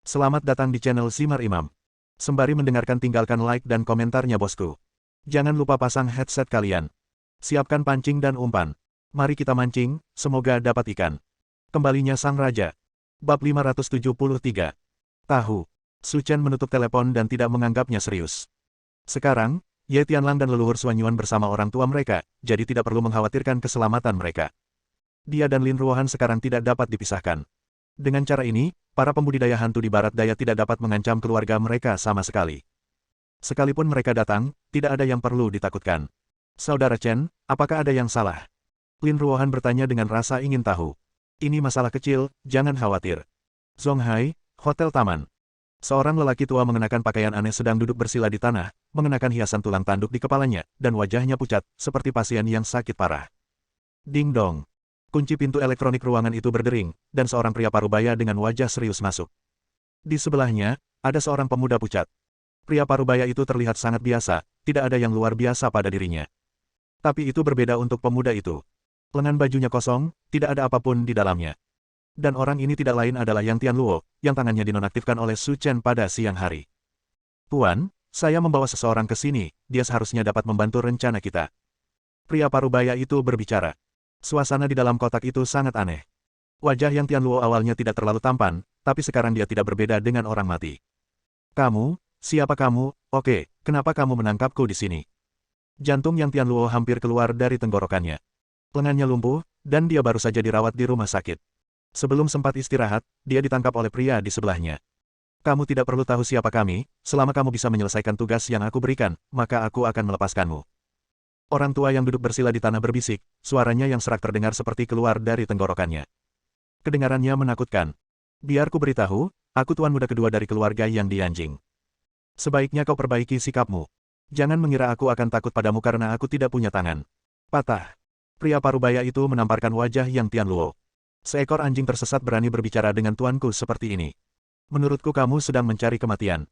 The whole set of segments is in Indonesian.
Selamat datang di channel Simar Imam. Sembari mendengarkan tinggalkan like dan komentarnya bosku. Jangan lupa pasang headset kalian. Siapkan pancing dan umpan. Mari kita mancing, semoga dapat ikan. Kembalinya Sang Raja. Bab 573. Tahu. Su Chen menutup telepon dan tidak menganggapnya serius. Sekarang, Ye Tianlang dan leluhur Suanyuan bersama orang tua mereka, jadi tidak perlu mengkhawatirkan keselamatan mereka. Dia dan Lin Ruohan sekarang tidak dapat dipisahkan. Dengan cara ini, para pembudidaya hantu di barat daya tidak dapat mengancam keluarga mereka sama sekali. Sekalipun mereka datang, tidak ada yang perlu ditakutkan. Saudara Chen, apakah ada yang salah? Lin Ruohan bertanya dengan rasa ingin tahu. Ini masalah kecil, jangan khawatir. Zonghai, Hotel Taman. Seorang lelaki tua mengenakan pakaian aneh sedang duduk bersila di tanah, mengenakan hiasan tulang tanduk di kepalanya, dan wajahnya pucat, seperti pasien yang sakit parah. Ding dong. Kunci pintu elektronik ruangan itu berdering, dan seorang pria parubaya dengan wajah serius masuk. Di sebelahnya, ada seorang pemuda pucat. Pria parubaya itu terlihat sangat biasa, tidak ada yang luar biasa pada dirinya. Tapi itu berbeda untuk pemuda itu. Lengan bajunya kosong, tidak ada apapun di dalamnya. Dan orang ini tidak lain adalah Yang Tianluo, yang tangannya dinonaktifkan oleh Su Chen pada siang hari. Tuan, saya membawa seseorang ke sini, dia seharusnya dapat membantu rencana kita. Pria parubaya itu berbicara. Suasana di dalam kotak itu sangat aneh. Wajah Yang Tianluo awalnya tidak terlalu tampan, tapi sekarang dia tidak berbeda dengan orang mati. Kamu, siapa kamu? Oke, kenapa kamu menangkapku di sini? Jantung Yang Tianluo hampir keluar dari tenggorokannya. Lengannya lumpuh, dan dia baru saja dirawat di rumah sakit. Sebelum sempat istirahat, dia ditangkap oleh pria di sebelahnya. Kamu tidak perlu tahu siapa kami, selama kamu bisa menyelesaikan tugas yang aku berikan, maka aku akan melepaskanmu. Orang tua yang duduk bersila di tanah berbisik, suaranya yang serak terdengar seperti keluar dari tenggorokannya. Kedengarannya menakutkan. Biar ku beritahu, aku tuan muda kedua dari keluarga yang dianjing. Sebaiknya kau perbaiki sikapmu. Jangan mengira aku akan takut padamu karena aku tidak punya tangan. Patah. Pria parubaya itu menamparkan wajah Yang Tianluo. Seekor anjing tersesat berani berbicara dengan tuanku seperti ini. Menurutku kamu sedang mencari kematian.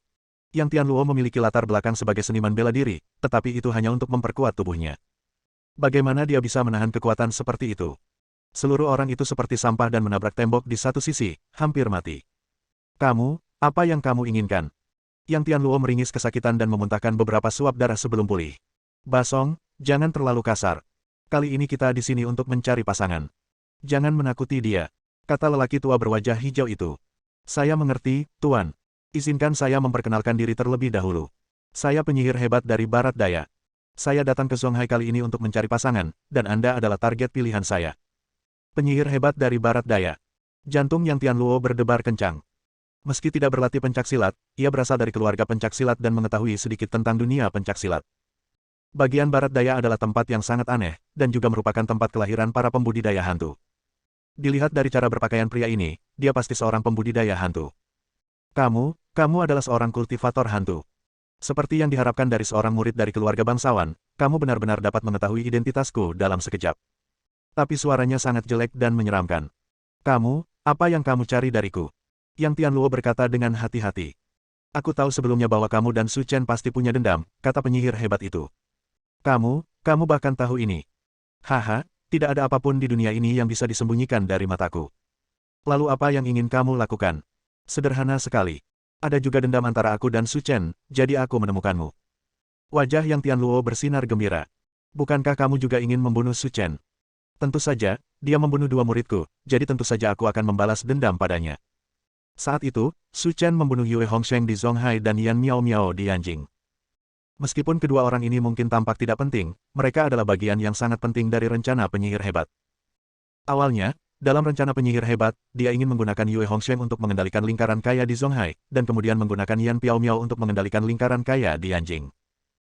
Yang Tianluo memiliki latar belakang sebagai seniman bela diri, tetapi itu hanya untuk memperkuat tubuhnya. Bagaimana dia bisa menahan kekuatan seperti itu? Seluruh orang itu seperti sampah dan menabrak tembok di satu sisi, hampir mati. Kamu, apa yang kamu inginkan? Yang Tianluo meringis kesakitan dan memuntahkan beberapa suap darah sebelum pulih. Basong, jangan terlalu kasar. Kali ini kita di sini untuk mencari pasangan. Jangan menakuti dia, kata lelaki tua berwajah hijau itu. Saya mengerti, Tuan. Izinkan saya memperkenalkan diri terlebih dahulu. Saya penyihir hebat dari Barat Daya. Saya datang ke Zonghai kali ini untuk mencari pasangan, dan Anda adalah target pilihan saya. Penyihir hebat dari Barat Daya. Jantung Yang Tianluo berdebar kencang. Meski tidak berlatih pencaksilat, ia berasal dari keluarga pencaksilat dan mengetahui sedikit tentang dunia pencaksilat. Bagian Barat Daya adalah tempat yang sangat aneh, dan juga merupakan tempat kelahiran para pembudidaya hantu. Dilihat dari cara berpakaian pria ini, dia pasti seorang pembudidaya hantu. Kamu adalah seorang kultivator hantu. Seperti yang diharapkan dari seorang murid dari keluarga bangsawan, kamu benar-benar dapat mengetahui identitasku dalam sekejap. Tapi suaranya sangat jelek dan menyeramkan. Kamu, apa yang kamu cari dariku? Yang Tianluo berkata dengan hati-hati. Aku tahu sebelumnya bahwa kamu dan Su Chen pasti punya dendam, kata penyihir hebat itu. Kamu bahkan tahu ini. Haha, tidak ada apapun di dunia ini yang bisa disembunyikan dari mataku. Lalu apa yang ingin kamu lakukan? Sederhana sekali. Ada juga dendam antara aku dan Su Chen, jadi aku menemukanmu. Wajah Yang Tianluo bersinar gembira. Bukankah kamu juga ingin membunuh Su Chen? Tentu saja, dia membunuh dua muridku, jadi tentu saja aku akan membalas dendam padanya. Saat itu, Su Chen membunuh Yue Hongsheng di Zonghai dan Yan Miao Miao di Yanjing. Meskipun kedua orang ini mungkin tampak tidak penting, mereka adalah bagian yang sangat penting dari rencana penyihir hebat. Awalnya, dalam rencana penyihir hebat, dia ingin menggunakan Yue Hongsheng untuk mengendalikan lingkaran kaya di Zonghai, dan kemudian menggunakan Yan Piao Miao untuk mengendalikan lingkaran kaya di Yanjing.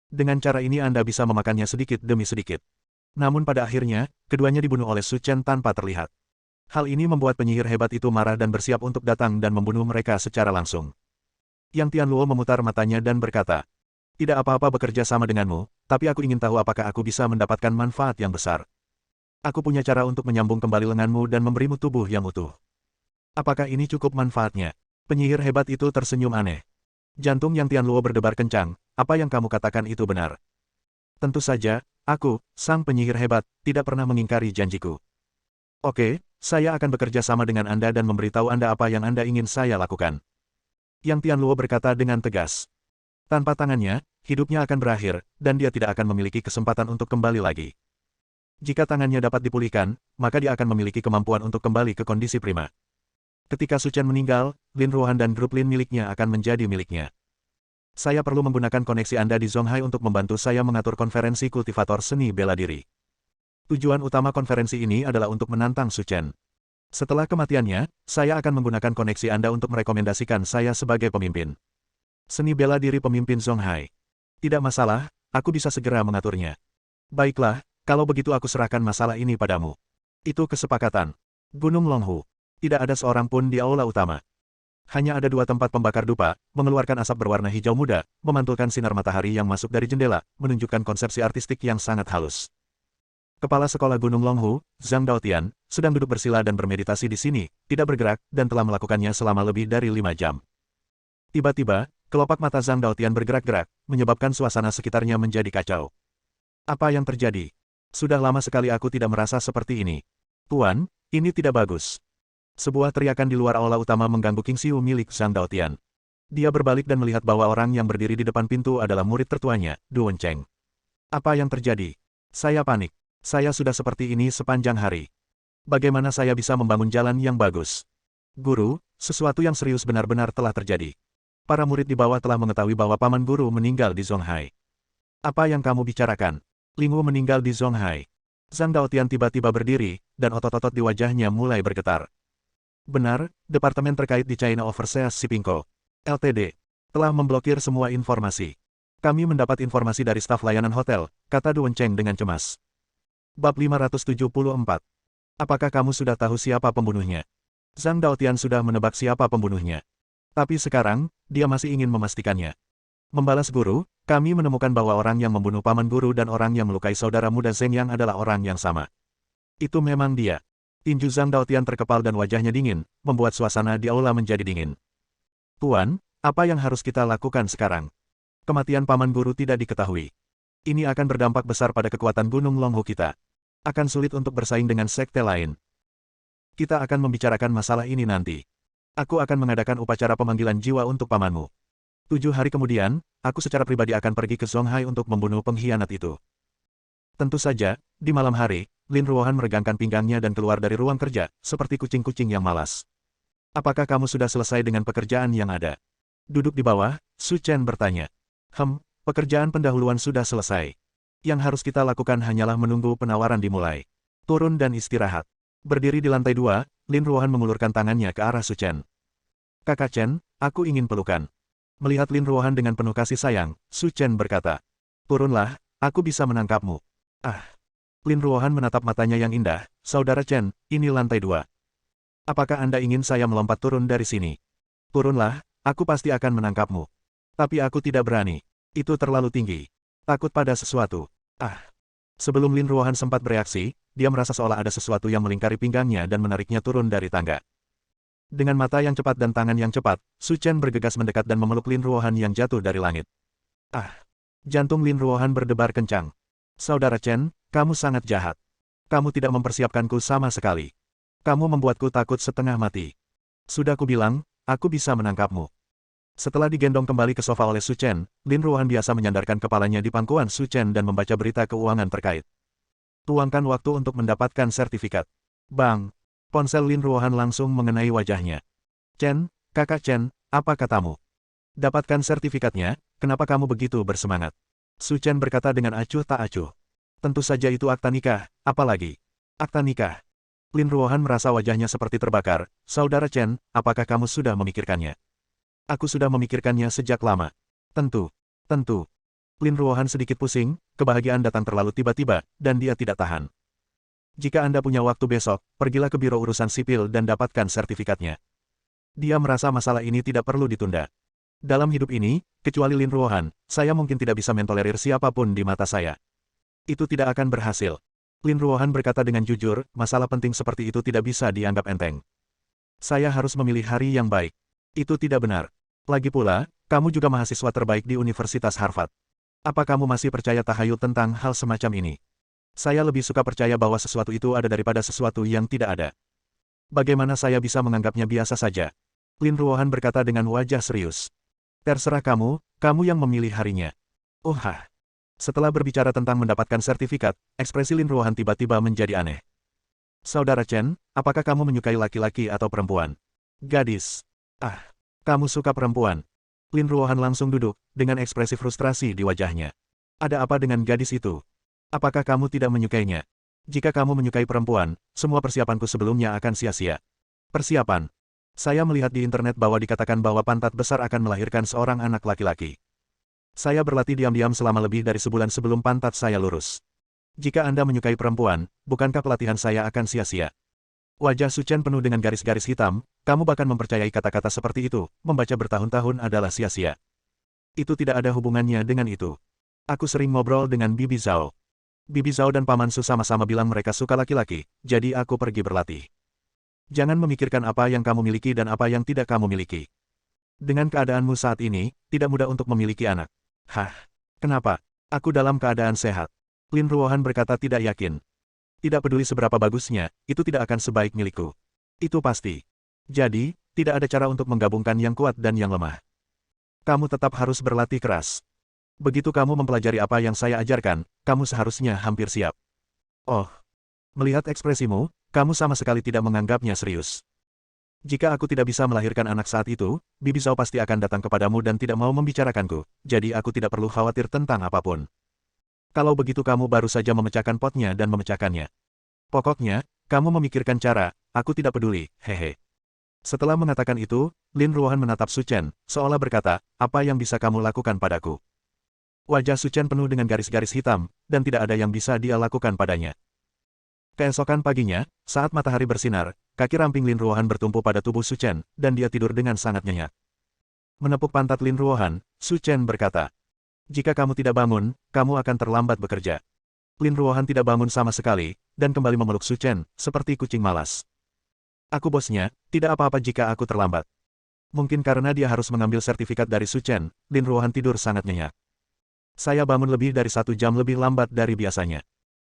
Dengan cara ini Anda bisa memakannya sedikit demi sedikit. Namun pada akhirnya, keduanya dibunuh oleh Su Chen tanpa terlihat. Hal ini membuat penyihir hebat itu marah dan bersiap untuk datang dan membunuh mereka secara langsung. Yang Tianluo memutar matanya dan berkata, tidak apa-apa bekerja sama denganmu, tapi aku ingin tahu apakah aku bisa mendapatkan manfaat yang besar. Aku punya cara untuk menyambung kembali lenganmu dan memberimu tubuh yang utuh. Apakah ini cukup manfaatnya? Penyihir hebat itu tersenyum aneh. Jantung Yang Tianluo berdebar kencang, apa yang kamu katakan itu benar. Tentu saja, aku, sang penyihir hebat, tidak pernah mengingkari janjiku. Oke, saya akan bekerja sama dengan Anda dan memberitahu Anda apa yang Anda ingin saya lakukan. Yang Tianluo berkata dengan tegas. Tanpa tangannya, hidupnya akan berakhir, dan dia tidak akan memiliki kesempatan untuk kembali lagi. Jika tangannya dapat dipulihkan, maka dia akan memiliki kemampuan untuk kembali ke kondisi prima. Ketika Su Chen meninggal, Lin Ruohan dan grup Lin miliknya akan menjadi miliknya. Saya perlu menggunakan koneksi Anda di Zonghai untuk membantu saya mengatur konferensi kultivator seni bela diri. Tujuan utama konferensi ini adalah untuk menantang Su Chen. Setelah kematiannya, saya akan menggunakan koneksi Anda untuk merekomendasikan saya sebagai pemimpin. Seni bela diri pemimpin Zonghai. Tidak masalah, aku bisa segera mengaturnya. Baiklah, kalau begitu aku serahkan masalah ini padamu. Itu kesepakatan. Gunung Longhu. Tidak ada seorang pun di aula utama. Hanya ada dua tempat pembakar dupa, mengeluarkan asap berwarna hijau muda, memantulkan sinar matahari yang masuk dari jendela, menunjukkan konsepsi artistik yang sangat halus. Kepala sekolah Gunung Longhu, Zhang Daotian, sedang duduk bersila dan bermeditasi di sini, tidak bergerak, dan telah melakukannya selama lebih dari 5 jam. Tiba-tiba, kelopak mata Zhang Daotian bergerak-gerak, menyebabkan suasana sekitarnya menjadi kacau. Apa yang terjadi? Sudah lama sekali aku tidak merasa seperti ini. Tuan, ini tidak bagus. Sebuah teriakan di luar aula utama mengganggu King Xiu milik Zhang Daotian. Dia berbalik dan melihat bahwa orang yang berdiri di depan pintu adalah murid tertuanya, Du Wencheng. Apa yang terjadi? Saya panik. Saya sudah seperti ini sepanjang hari. Bagaimana saya bisa membangun jalan yang bagus? Guru, sesuatu yang serius benar-benar telah terjadi. Para murid di bawah telah mengetahui bahwa paman guru meninggal di Zonghai. Apa yang kamu bicarakan? Lingwu meninggal di Zonghai. Zhang Daotian tiba-tiba berdiri, dan otot-otot di wajahnya mulai bergetar. Benar, departemen terkait di China Overseas Shippingco Ltd. telah memblokir semua informasi. Kami mendapat informasi dari staf layanan hotel, kata Du Wencheng dengan cemas. Bab 574. Apakah kamu sudah tahu siapa pembunuhnya? Zhang Daotian sudah menebak siapa pembunuhnya. Tapi sekarang, dia masih ingin memastikannya. Membalas guru, kami menemukan bahwa orang yang membunuh paman guru dan orang yang melukai saudara muda Zheng Yang adalah orang yang sama. Itu memang dia. Tinju Zhang Daotian terkepal dan wajahnya dingin, membuat suasana di aula menjadi dingin. Tuan, apa yang harus kita lakukan sekarang? Kematian paman guru tidak diketahui. Ini akan berdampak besar pada kekuatan Gunung Longhu kita. Akan sulit untuk bersaing dengan sekte lain. Kita akan membicarakan masalah ini nanti. Aku akan mengadakan upacara pemanggilan jiwa untuk pamanmu. 7 hari kemudian, aku secara pribadi akan pergi ke Zonghai untuk membunuh pengkhianat itu. Tentu saja, di malam hari, Lin Ruohan meregangkan pinggangnya dan keluar dari ruang kerja, seperti kucing-kucing yang malas. Apakah kamu sudah selesai dengan pekerjaan yang ada? Duduk di bawah, Su Chen bertanya. Pekerjaan pendahuluan sudah selesai. Yang harus kita lakukan hanyalah menunggu penawaran dimulai. Turun dan istirahat. Berdiri di lantai 2, Lin Ruohan mengulurkan tangannya ke arah Su Chen. Kakak Chen, aku ingin pelukan. Melihat Lin Ruohan dengan penuh kasih sayang, Su Chen berkata. Turunlah, aku bisa menangkapmu. Lin Ruohan menatap matanya yang indah, Saudara Chen, ini lantai 2. Apakah Anda ingin saya melompat turun dari sini? Turunlah, aku pasti akan menangkapmu. Tapi aku tidak berani. Itu terlalu tinggi. Takut pada sesuatu. Sebelum Lin Ruohan sempat bereaksi, dia merasa seolah ada sesuatu yang melingkari pinggangnya dan menariknya turun dari tangga. Dengan mata yang cepat dan tangan yang cepat, Su Chen bergegas mendekat dan memeluk Lin Ruohan yang jatuh dari langit. Jantung Lin Ruohan berdebar kencang. Saudara Chen, kamu sangat jahat. Kamu tidak mempersiapkanku sama sekali. Kamu membuatku takut setengah mati. Sudah kubilang, aku bisa menangkapmu. Setelah digendong kembali ke sofa oleh Su Chen, Lin Ruohan biasa menyandarkan kepalanya di pangkuan Su Chen dan membaca berita keuangan terkait. Tuangkan waktu untuk mendapatkan sertifikat. Bang! Ponsel Lin Ruohan langsung mengenai wajahnya. Chen, kakak Chen, apa katamu? Dapatkan sertifikatnya, kenapa kamu begitu bersemangat? Su Chen berkata dengan acuh tak acuh. Tentu saja itu akta nikah, apalagi. Akta nikah. Lin Ruohan merasa wajahnya seperti terbakar. Saudara Chen, apakah kamu sudah memikirkannya? Aku sudah memikirkannya sejak lama. Tentu. Lin Ruohan sedikit pusing, kebahagiaan datang terlalu tiba-tiba, dan dia tidak tahan. Jika Anda punya waktu besok, pergilah ke Biro Urusan Sipil dan dapatkan sertifikatnya. Dia merasa masalah ini tidak perlu ditunda. Dalam hidup ini, kecuali Lin Ruohan, saya mungkin tidak bisa mentolerir siapapun di mata saya. Itu tidak akan berhasil. Lin Ruohan berkata dengan jujur, masalah penting seperti itu tidak bisa dianggap enteng. Saya harus memilih hari yang baik. Itu tidak benar. Lagi pula, kamu juga mahasiswa terbaik di Universitas Harvard. Apa kamu masih percaya tahayul tentang hal semacam ini? Saya lebih suka percaya bahwa sesuatu itu ada daripada sesuatu yang tidak ada. Bagaimana saya bisa menganggapnya biasa saja? Lin Ruohan berkata dengan wajah serius. Terserah kamu, kamu yang memilih harinya. Oh hah. Setelah berbicara tentang mendapatkan sertifikat, ekspresi Lin Ruohan tiba-tiba menjadi aneh. Saudara Chen, apakah kamu menyukai laki-laki atau perempuan? Gadis. Ah, kamu suka perempuan. Lin Ruohan langsung duduk, dengan ekspresi frustrasi di wajahnya. Ada apa dengan gadis itu? Apakah kamu tidak menyukainya? Jika kamu menyukai perempuan, semua persiapanku sebelumnya akan sia-sia. Persiapan. Saya melihat di internet bahwa dikatakan bahwa pantat besar akan melahirkan seorang anak laki-laki. Saya berlatih diam-diam selama lebih dari sebulan sebelum pantat saya lurus. Jika Anda menyukai perempuan, bukankah pelatihan saya akan sia-sia? Wajah Su Chen penuh dengan garis-garis hitam, kamu bahkan mempercayai kata-kata seperti itu, membaca bertahun-tahun adalah sia-sia. Itu tidak ada hubungannya dengan itu. Aku sering ngobrol dengan Bibi Zhao. Bibi Zhao dan Paman Su sama-sama bilang mereka suka laki-laki, jadi aku pergi berlatih. Jangan memikirkan apa yang kamu miliki dan apa yang tidak kamu miliki. Dengan keadaanmu saat ini, tidak mudah untuk memiliki anak. Hah? Kenapa? Aku dalam keadaan sehat. Lin Ruohan berkata tidak yakin. Tidak peduli seberapa bagusnya, itu tidak akan sebaik milikku. Itu pasti. Jadi, tidak ada cara untuk menggabungkan yang kuat dan yang lemah. Kamu tetap harus berlatih keras. Begitu kamu mempelajari apa yang saya ajarkan, kamu seharusnya hampir siap. Oh. Melihat ekspresimu, kamu sama sekali tidak menganggapnya serius. Jika aku tidak bisa melahirkan anak saat itu, Bibi Zhao pasti akan datang kepadamu dan tidak mau membicarakanku, jadi aku tidak perlu khawatir tentang apapun. Kalau begitu kamu baru saja memecahkan potnya dan memecahkannya. Pokoknya, kamu memikirkan cara, aku tidak peduli, hehe. Setelah mengatakan itu, Lin Ruohan menatap Su Chen, seolah berkata, apa yang bisa kamu lakukan padaku? Wajah Su Chen penuh dengan garis-garis hitam, dan tidak ada yang bisa dia lakukan padanya. Keesokan paginya, saat matahari bersinar, kaki ramping Lin Ruohan bertumpu pada tubuh Su Chen, dan dia tidur dengan sangat nyenyak. Menepuk pantat Lin Ruohan, Su Chen berkata, jika kamu tidak bangun, kamu akan terlambat bekerja. Lin Ruohan tidak bangun sama sekali, dan kembali memeluk Su Chen, seperti kucing malas. Aku bosnya, tidak apa-apa jika aku terlambat. Mungkin karena dia harus mengambil sertifikat dari Su Chen, Lin Ruohan tidur sangat nyenyak. Saya bangun lebih dari 1 jam lebih lambat dari biasanya.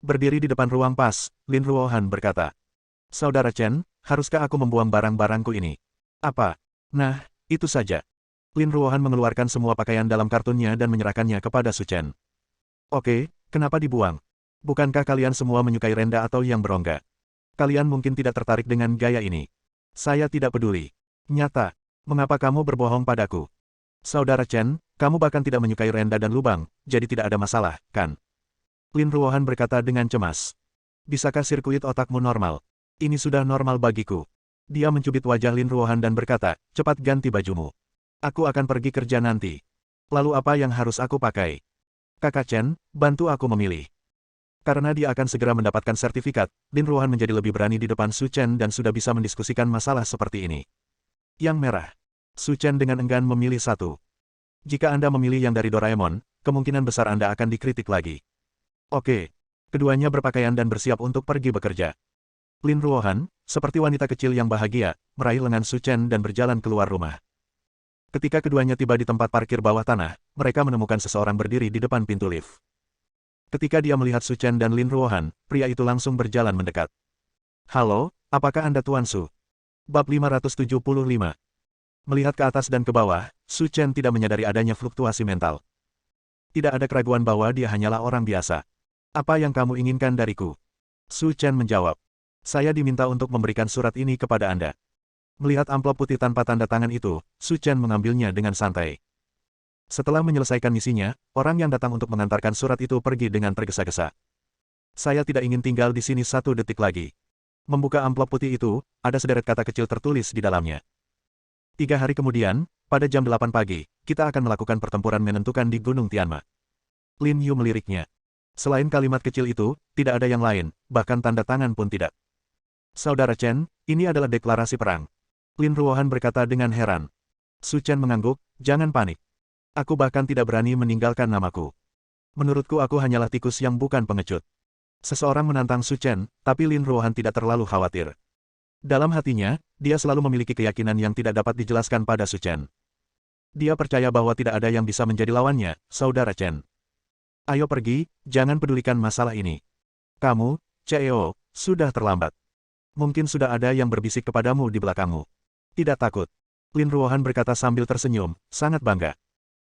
Berdiri di depan ruang pas, Lin Ruohan berkata, Saudara Chen, haruskah aku membuang barang-barangku ini? Apa? Nah, itu saja. Lin Ruohan mengeluarkan semua pakaian dalam kartunnya dan menyerahkannya kepada Su Chen. Oke, kenapa dibuang? Bukankah kalian semua menyukai renda atau yang berongga? Kalian mungkin tidak tertarik dengan gaya ini. Saya tidak peduli. Nyata, mengapa kamu berbohong padaku? Saudara Chen, kamu bahkan tidak menyukai renda dan lubang, jadi tidak ada masalah, kan? Lin Ruohan berkata dengan cemas. Bisakah sirkuit otakmu normal? Ini sudah normal bagiku. Dia mencubit wajah Lin Ruohan dan berkata, cepat ganti bajumu. Aku akan pergi kerja nanti. Lalu apa yang harus aku pakai? Kakak Chen, bantu aku memilih. Karena dia akan segera mendapatkan sertifikat, Lin Ruohan menjadi lebih berani di depan Su Chen dan sudah bisa mendiskusikan masalah seperti ini. Yang merah. Su Chen dengan enggan memilih satu. Jika Anda memilih yang dari Doraemon, kemungkinan besar Anda akan dikritik lagi. Oke. Keduanya berpakaian dan bersiap untuk pergi bekerja. Lin Ruohan, seperti wanita kecil yang bahagia, meraih lengan Su Chen dan berjalan keluar rumah. Ketika keduanya tiba di tempat parkir bawah tanah, mereka menemukan seseorang berdiri di depan pintu lift. Ketika dia melihat Su Chen dan Lin Ruohan, pria itu langsung berjalan mendekat. Halo, apakah Anda Tuan Su? Bab 575. Melihat ke atas dan ke bawah, Su Chen tidak menyadari adanya fluktuasi mental. Tidak ada keraguan bahwa dia hanyalah orang biasa. Apa yang kamu inginkan dariku? Su Chen menjawab. Saya diminta untuk memberikan surat ini kepada Anda. Melihat amplop putih tanpa tanda tangan itu, Su Chen mengambilnya dengan santai. Setelah menyelesaikan misinya, orang yang datang untuk mengantarkan surat itu pergi dengan tergesa-gesa. Saya tidak ingin tinggal di sini 1 detik lagi. Membuka amplop putih itu, ada sederet kata kecil tertulis di dalamnya. 3 hari kemudian, pada jam 8 pagi, kita akan melakukan pertempuran menentukan di Gunung Tianma. Lin Yu meliriknya. Selain kalimat kecil itu, tidak ada yang lain, bahkan tanda tangan pun tidak. Saudara Chen, ini adalah deklarasi perang. Lin Ruohan berkata dengan heran. Su Chen mengangguk, jangan panik. Aku bahkan tidak berani meninggalkan namaku. Menurutku aku hanyalah tikus yang bukan pengecut. Seseorang menantang Su Chen, tapi Lin Ruohan tidak terlalu khawatir. Dalam hatinya, dia selalu memiliki keyakinan yang tidak dapat dijelaskan pada Su Chen. Dia percaya bahwa tidak ada yang bisa menjadi lawannya, Saudara Chen. Ayo pergi, jangan pedulikan masalah ini. Kamu, CEO, sudah terlambat. Mungkin sudah ada yang berbisik kepadamu di belakangmu. Tidak takut. Lin Ruohan berkata sambil tersenyum, sangat bangga.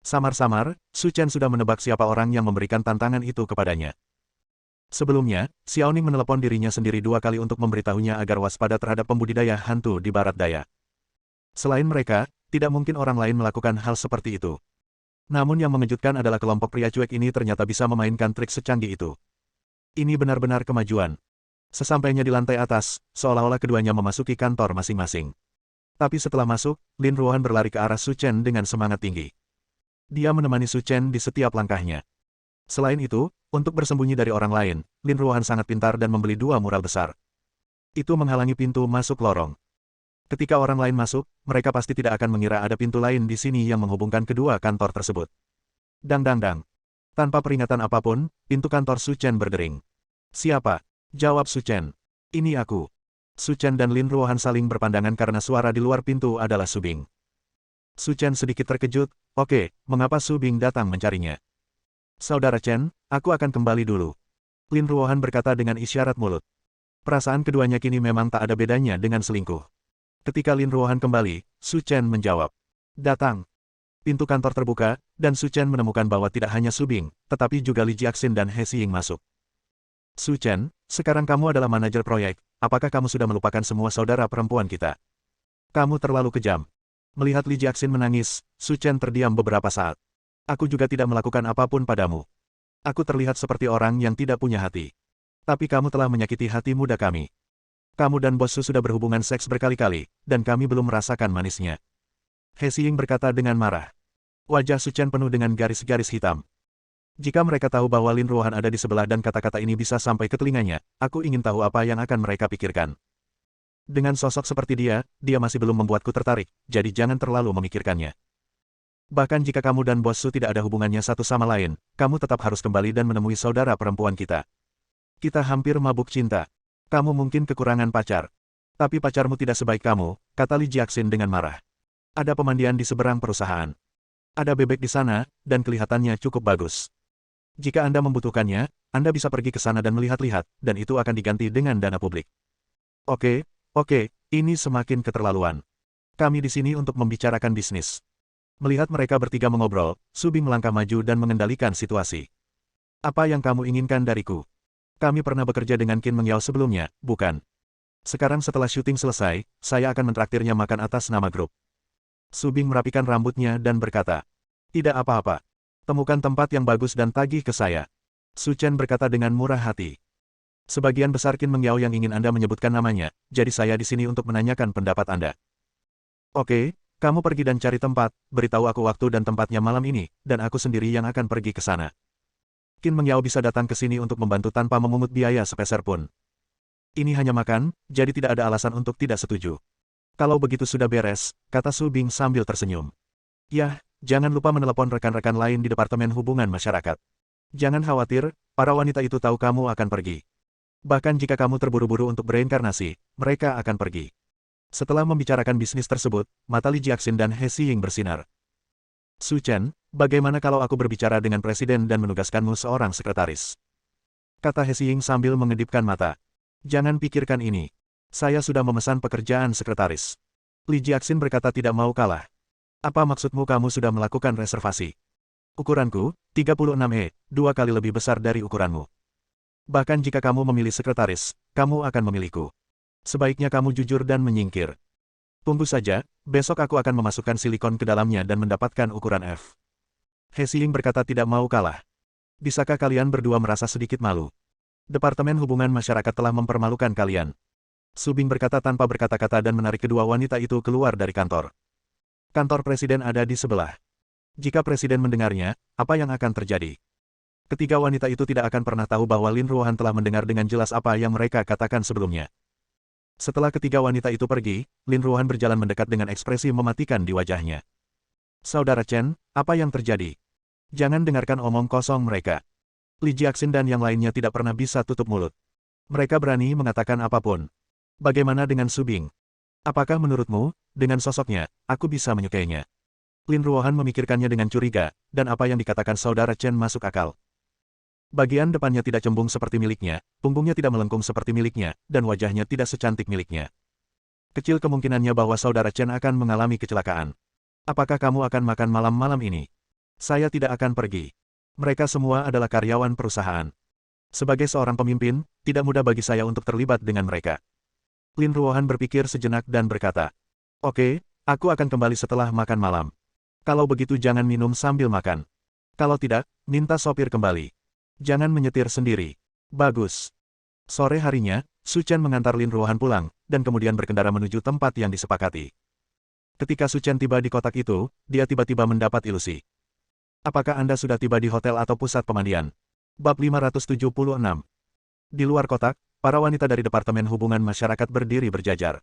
Samar-samar, Su Chen sudah menebak siapa orang yang memberikan tantangan itu kepadanya. Sebelumnya, Xiao Ning menelepon dirinya sendiri 2 kali untuk memberitahunya agar waspada terhadap pembudidaya hantu di barat daya. Selain mereka, tidak mungkin orang lain melakukan hal seperti itu. Namun yang mengejutkan adalah kelompok pria cuek ini ternyata bisa memainkan trik secanggih itu. Ini benar-benar kemajuan. Sesampainya di lantai atas, seolah-olah keduanya memasuki kantor masing-masing. Tapi setelah masuk, Lin Ruohan berlari ke arah Su Chen dengan semangat tinggi. Dia menemani Su Chen di setiap langkahnya. Selain itu, untuk bersembunyi dari orang lain, Lin Ruohan sangat pintar dan membeli 2 mural besar. Itu menghalangi pintu masuk lorong. Ketika orang lain masuk, mereka pasti tidak akan mengira ada pintu lain di sini yang menghubungkan kedua kantor tersebut. Dang dang dang. Tanpa peringatan apapun, pintu kantor Su Chen berdering. Siapa? Jawab Su Chen. Ini aku. Su Chen dan Lin Ruohan saling berpandangan karena suara di luar pintu adalah Su Bing. Su Chen sedikit terkejut, oke, mengapa Su Bing datang mencarinya? Saudara Chen, aku akan kembali dulu. Lin Ruohan berkata dengan isyarat mulut. Perasaan keduanya kini memang tak ada bedanya dengan selingkuh. Ketika Lin Ruohan kembali, Su Chen menjawab. Datang. Pintu kantor terbuka, dan Su Chen menemukan bahwa tidak hanya Su Bing, tetapi juga Li Jiaxin dan He Xiying masuk. Su Chen, sekarang kamu adalah manajer proyek, apakah kamu sudah melupakan semua saudara perempuan kita? Kamu terlalu kejam. Melihat Li Jiaxin menangis, Su Chen terdiam beberapa saat. Aku juga tidak melakukan apapun padamu. Aku terlihat seperti orang yang tidak punya hati. Tapi kamu telah menyakiti hati muda kami. Kamu dan bosku sudah berhubungan seks berkali-kali, dan kami belum merasakan manisnya. He Xiying berkata dengan marah. Wajah Su Chen penuh dengan garis-garis hitam. Jika mereka tahu bahwa Lin Ruohan ada di sebelah dan kata-kata ini bisa sampai ke telinganya, aku ingin tahu apa yang akan mereka pikirkan. Dengan sosok seperti dia masih belum membuatku tertarik, jadi jangan terlalu memikirkannya. Bahkan jika kamu dan bosku tidak ada hubungannya satu sama lain, kamu tetap harus kembali dan menemui saudara perempuan kita. Kita hampir mabuk cinta. Kamu mungkin kekurangan pacar. Tapi pacarmu tidak sebaik kamu, kata Li Jiaxin dengan marah. Ada pemandian di seberang perusahaan. Ada bebek di sana, dan kelihatannya cukup bagus. Jika Anda membutuhkannya, Anda bisa pergi ke sana dan melihat-lihat, dan itu akan diganti dengan dana publik. Oke, ini semakin keterlaluan. Kami di sini untuk membicarakan bisnis. Melihat mereka bertiga mengobrol, Su Bing melangkah maju dan mengendalikan situasi. Apa yang kamu inginkan dariku? Kami pernah bekerja dengan Qin Mengyao sebelumnya, bukan? Sekarang setelah syuting selesai, saya akan mentraktirnya makan atas nama grup. Su Bing merapikan rambutnya dan berkata, tidak apa-apa. Temukan tempat yang bagus dan tagih ke saya. Su Chen berkata dengan murah hati. Sebagian besar Qin Mengyao yang ingin Anda menyebutkan namanya, jadi saya di sini untuk menanyakan pendapat Anda. Oke, kamu pergi dan cari tempat, beritahu aku waktu dan tempatnya malam ini, dan aku sendiri yang akan pergi ke sana. Qin Mengyao bisa datang ke sini untuk membantu tanpa memungut biaya sepeser pun. Ini hanya makan, jadi tidak ada alasan untuk tidak setuju. Kalau begitu sudah beres, kata Su Bing sambil tersenyum. Yah, jangan lupa menelepon rekan-rekan lain di Departemen Hubungan Masyarakat. Jangan khawatir, para wanita itu tahu kamu akan pergi. Bahkan jika kamu terburu-buru untuk bereinkarnasi, mereka akan pergi. Setelah membicarakan bisnis tersebut, mata Li Jiaxin dan He Xiying bersinar. Su Chen, bagaimana kalau aku berbicara dengan presiden dan menugaskanmu seorang sekretaris? Kata He Xiying sambil mengedipkan mata. Jangan pikirkan ini. Saya sudah memesan pekerjaan sekretaris. Li Jiaxin berkata tidak mau kalah. Apa maksudmu kamu sudah melakukan reservasi? Ukuranku, 36E, 2 kali lebih besar dari ukuranmu. Bahkan jika kamu memilih sekretaris, kamu akan memilihku. Sebaiknya kamu jujur dan menyingkir. Tunggu saja, besok aku akan memasukkan silikon ke dalamnya dan mendapatkan ukuran F. He Xiying berkata tidak mau kalah. Bisakah kalian berdua merasa sedikit malu? Departemen Hubungan Masyarakat telah mempermalukan kalian. Su Bing berkata tanpa berkata-kata dan menarik kedua wanita itu keluar dari kantor. Kantor presiden ada di sebelah. Jika presiden mendengarnya, apa yang akan terjadi? Ketiga wanita itu tidak akan pernah tahu bahwa Lin Ruohan telah mendengar dengan jelas apa yang mereka katakan sebelumnya. Setelah ketiga wanita itu pergi, Lin Ruohan berjalan mendekat dengan ekspresi mematikan di wajahnya. Saudara Chen, apa yang terjadi? Jangan dengarkan omong kosong mereka. Li Jiaxin dan yang lainnya tidak pernah bisa tutup mulut. Mereka berani mengatakan apapun. Bagaimana dengan Su Bing? Apakah menurutmu, dengan sosoknya, aku bisa menyukainya? Lin Ruohan memikirkannya dengan curiga, dan apa yang dikatakan saudara Chen masuk akal. Bagian depannya tidak cembung seperti miliknya, punggungnya tidak melengkung seperti miliknya, dan wajahnya tidak secantik miliknya. Kecil kemungkinannya bahwa saudara Chen akan mengalami kecelakaan. Apakah kamu akan makan malam-malam ini? Saya tidak akan pergi. Mereka semua adalah karyawan perusahaan. Sebagai seorang pemimpin, tidak mudah bagi saya untuk terlibat dengan mereka. Lin Ruohan berpikir sejenak dan berkata, "Oke, aku akan kembali setelah makan malam. Kalau begitu jangan minum sambil makan. Kalau tidak, minta sopir kembali. Jangan menyetir sendiri." Bagus. Sore harinya, Su Chen mengantar Lin Ruohan pulang, dan kemudian berkendara menuju tempat yang disepakati. Ketika Su Chen tiba di kotak itu, dia tiba-tiba mendapat ilusi. Apakah Anda sudah tiba di hotel atau pusat pemandian? Bab 576. Di luar kotak, para wanita dari Departemen Hubungan Masyarakat berdiri berjajar.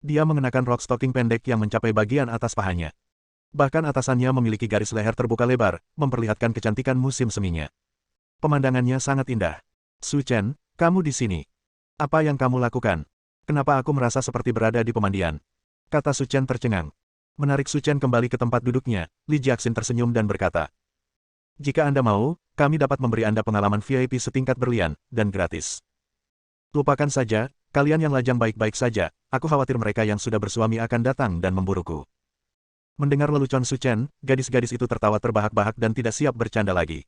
Dia mengenakan rok stocking pendek yang mencapai bagian atas pahanya. Bahkan atasannya memiliki garis leher terbuka lebar, memperlihatkan kecantikan musim seminya. Pemandangannya sangat indah. "Su Chen, kamu di sini. Apa yang kamu lakukan? Kenapa aku merasa seperti berada di pemandian?" kata Su Chen tercengang. Menarik Su Chen kembali ke tempat duduknya, Li Jiaxin tersenyum dan berkata, "Jika Anda mau, kami dapat memberi Anda pengalaman VIP setingkat berlian, dan gratis." "Lupakan saja, kalian yang lajang baik-baik saja, aku khawatir mereka yang sudah bersuami akan datang dan memburuku." Mendengar lelucon Su Chen, gadis-gadis itu tertawa terbahak-bahak dan tidak siap bercanda lagi.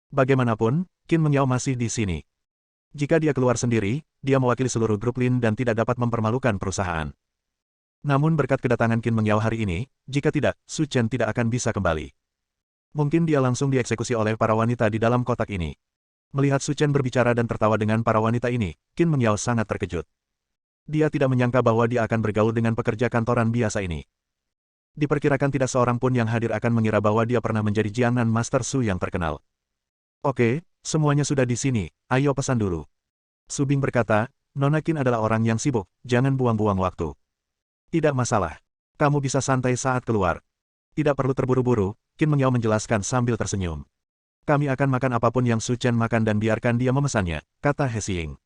Bagaimanapun, Qin Mengyao masih di sini. Jika dia keluar sendiri, dia mewakili seluruh grup Lin dan tidak dapat mempermalukan perusahaan. Namun berkat kedatangan Qin Mengyao hari ini, jika tidak, Su Chen tidak akan bisa kembali. Mungkin dia langsung dieksekusi oleh para wanita di dalam kotak ini. Melihat Su Chen berbicara dan tertawa dengan para wanita ini, Qin Mengyao sangat terkejut. Dia tidak menyangka bahwa dia akan bergaul dengan pekerja kantoran biasa ini. Diperkirakan tidak seorang pun yang hadir akan mengira bahwa dia pernah menjadi Jiangnan Master Su yang terkenal. "Oke, semuanya sudah di sini, ayo pesan dulu." Su Bing berkata, "Nona Qin adalah orang yang sibuk, jangan buang-buang waktu." "Tidak masalah. Kamu bisa santai saat keluar. Tidak perlu terburu-buru," Qin Mengyao menjelaskan sambil tersenyum. "Kami akan makan apapun yang Su Chen makan dan biarkan dia memesannya," kata He Xing.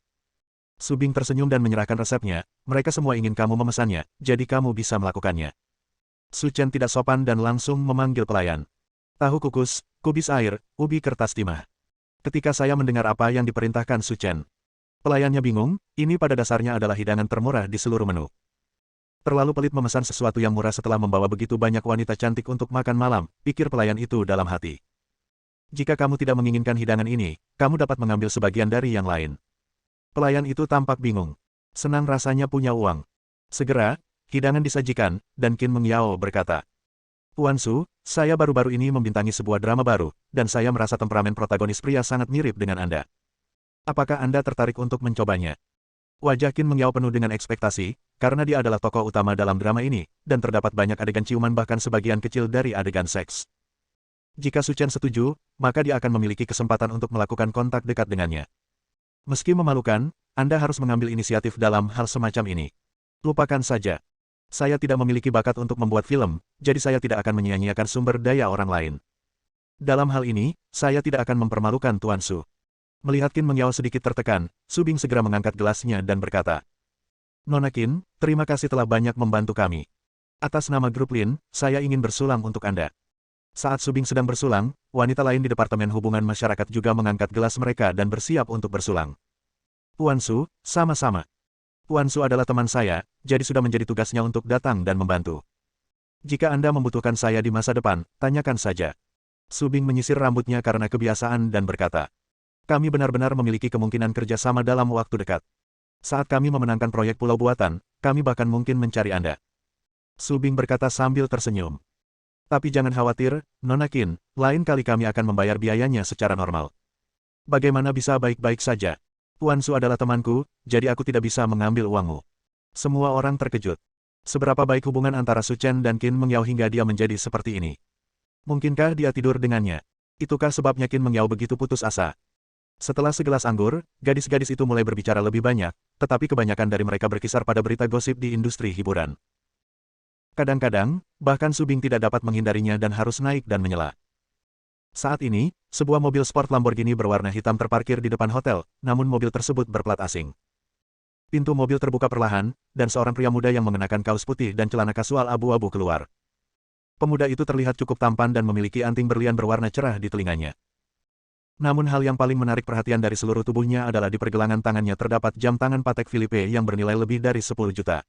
Su Bing tersenyum dan menyerahkan resepnya, "Mereka semua ingin kamu memesannya, jadi kamu bisa melakukannya." Su Chen tidak sopan dan langsung memanggil pelayan. "Tahu kukus, kubis air, ubi kertas timah." Ketika saya mendengar apa yang diperintahkan Su Chen, pelayannya bingung, ini pada dasarnya adalah hidangan termurah di seluruh menu. Terlalu pelit memesan sesuatu yang murah setelah membawa begitu banyak wanita cantik untuk makan malam, pikir pelayan itu dalam hati. "Jika kamu tidak menginginkan hidangan ini, kamu dapat mengambil sebagian dari yang lain." Pelayan itu tampak bingung. Senang rasanya punya uang. Segera, hidangan disajikan, dan Qin Mengyao berkata, "Tuan Su, saya baru-baru ini membintangi sebuah drama baru, dan saya merasa temperamen protagonis pria sangat mirip dengan Anda. Apakah Anda tertarik untuk mencobanya?" Wajah Qin Mengyao penuh dengan ekspektasi, karena dia adalah tokoh utama dalam drama ini, dan terdapat banyak adegan ciuman bahkan sebagian kecil dari adegan seks. Jika Su Chen setuju, maka dia akan memiliki kesempatan untuk melakukan kontak dekat dengannya. Meski memalukan, Anda harus mengambil inisiatif dalam hal semacam ini. Lupakan saja. Saya tidak memiliki bakat untuk membuat film, jadi saya tidak akan menyia-nyiakan sumber daya orang lain. Dalam hal ini, saya tidak akan mempermalukan Tuan Su. Melihat Qin Mengyao sedikit tertekan, Su Bing segera mengangkat gelasnya dan berkata, "Nona Qin, terima kasih telah banyak membantu kami. Atas nama grup Lin, saya ingin bersulang untuk Anda." Saat Su Bing sedang bersulang, wanita lain di Departemen Hubungan Masyarakat juga mengangkat gelas mereka dan bersiap untuk bersulang. "Tuan Su, sama-sama. Tuan Su adalah teman saya, jadi sudah menjadi tugasnya untuk datang dan membantu. Jika Anda membutuhkan saya di masa depan, tanyakan saja." Su Bing menyisir rambutnya karena kebiasaan dan berkata, "Kami benar-benar memiliki kemungkinan kerjasama dalam waktu dekat. Saat kami memenangkan proyek pulau buatan, kami bahkan mungkin mencari Anda." Su Bing berkata sambil tersenyum. "Tapi jangan khawatir, Nona Qin, lain kali kami akan membayar biayanya secara normal." "Bagaimana bisa baik-baik saja? Tuan Su adalah temanku, jadi aku tidak bisa mengambil uangmu." Semua orang terkejut. Seberapa baik hubungan antara Su Chen dan Qin Mengyao hingga dia menjadi seperti ini? Mungkinkah dia tidur dengannya? Itukah sebabnya Qin Mengyao begitu putus asa? Setelah segelas anggur, gadis-gadis itu mulai berbicara lebih banyak, tetapi kebanyakan dari mereka berkisar pada berita gosip di industri hiburan. Kadang-kadang, bahkan Su Bing tidak dapat menghindarinya dan harus naik dan menyela. Saat ini, sebuah mobil sport Lamborghini berwarna hitam terparkir di depan hotel, namun mobil tersebut berplat asing. Pintu mobil terbuka perlahan, dan seorang pria muda yang mengenakan kaos putih dan celana kasual abu-abu keluar. Pemuda itu terlihat cukup tampan dan memiliki anting berlian berwarna cerah di telinganya. Namun hal yang paling menarik perhatian dari seluruh tubuhnya adalah di pergelangan tangannya terdapat jam tangan Patek Philippe yang bernilai lebih dari 10 juta.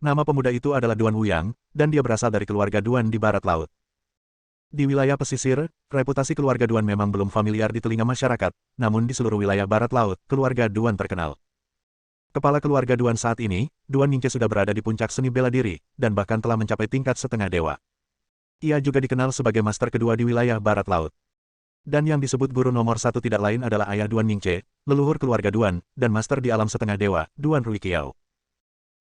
Nama pemuda itu adalah Duan Wuyang, dan dia berasal dari keluarga Duan di barat laut. Di wilayah pesisir, reputasi keluarga Duan memang belum familiar di telinga masyarakat, namun di seluruh wilayah barat laut, keluarga Duan terkenal. Kepala keluarga Duan saat ini, Duan Ningque sudah berada di puncak seni bela diri, dan bahkan telah mencapai tingkat setengah dewa. Ia juga dikenal sebagai master kedua di wilayah barat laut. Dan yang disebut guru nomor satu tidak lain adalah ayah Duan Ningque, leluhur keluarga Duan, dan master di alam setengah dewa, Duan Ruiqiao.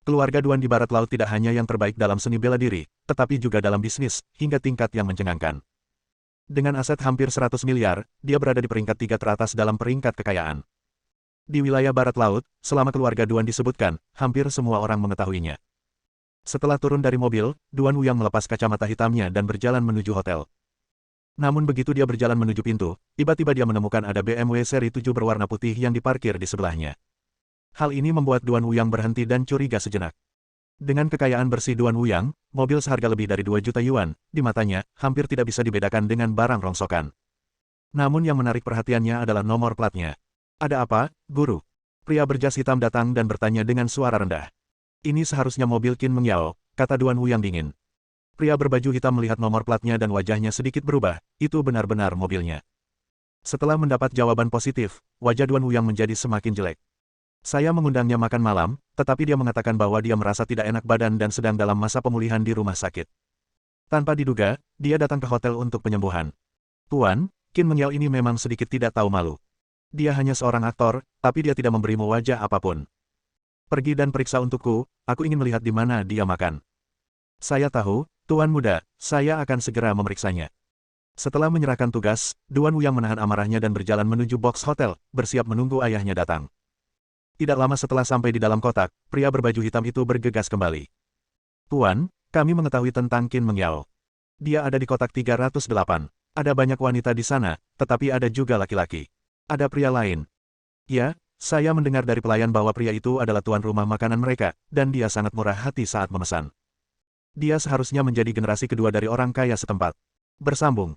Keluarga Duan di barat laut tidak hanya yang terbaik dalam seni bela diri, tetapi juga dalam bisnis, hingga tingkat yang mencengangkan. Dengan aset hampir 100 miliar, dia berada di peringkat 3 teratas dalam peringkat kekayaan. Di wilayah barat laut, selama keluarga Duan disebutkan, hampir semua orang mengetahuinya. Setelah turun dari mobil, Duan Wuyang melepas kacamata hitamnya dan berjalan menuju hotel. Namun begitu dia berjalan menuju pintu, tiba-tiba dia menemukan ada BMW seri 7 berwarna putih yang diparkir di sebelahnya. Hal ini membuat Duan Wuyang berhenti dan curiga sejenak. Dengan kekayaan bersih Duan Wuyang, mobil seharga lebih dari 2 juta yuan, di matanya, hampir tidak bisa dibedakan dengan barang rongsokan. Namun yang menarik perhatiannya adalah nomor platnya. Ada apa, guru? Pria berjas hitam datang dan bertanya dengan suara rendah. Ini seharusnya mobil Qin Mengyao, kata Duan Wuyang dingin. Pria berbaju hitam melihat nomor platnya dan wajahnya sedikit berubah, itu benar-benar mobilnya. Setelah mendapat jawaban positif, wajah Duan Wuyang menjadi semakin jelek. Saya mengundangnya makan malam, tetapi dia mengatakan bahwa dia merasa tidak enak badan dan sedang dalam masa pemulihan di rumah sakit. Tanpa diduga, dia datang ke hotel untuk penyembuhan. Tuan, Qin Mengyao ini memang sedikit tidak tahu malu. Dia hanya seorang aktor, tapi dia tidak memberimu wajah apapun. Pergi dan periksa untukku, aku ingin melihat di mana dia makan. Saya tahu, Tuan muda, saya akan segera memeriksanya. Setelah menyerahkan tugas, Duan Wuyang menahan amarahnya dan berjalan menuju box hotel, bersiap menunggu ayahnya datang. Tidak lama setelah sampai di dalam kotak, pria berbaju hitam itu bergegas kembali. Tuan, kami mengetahui tentang Qin Mengyao. Dia ada di kotak 308. Ada banyak wanita di sana, tetapi ada juga laki-laki. Ada pria lain. Ya, saya mendengar dari pelayan bahwa pria itu adalah tuan rumah makanan mereka, dan dia sangat murah hati saat memesan. Dia seharusnya menjadi generasi kedua dari orang kaya setempat. Bersambung.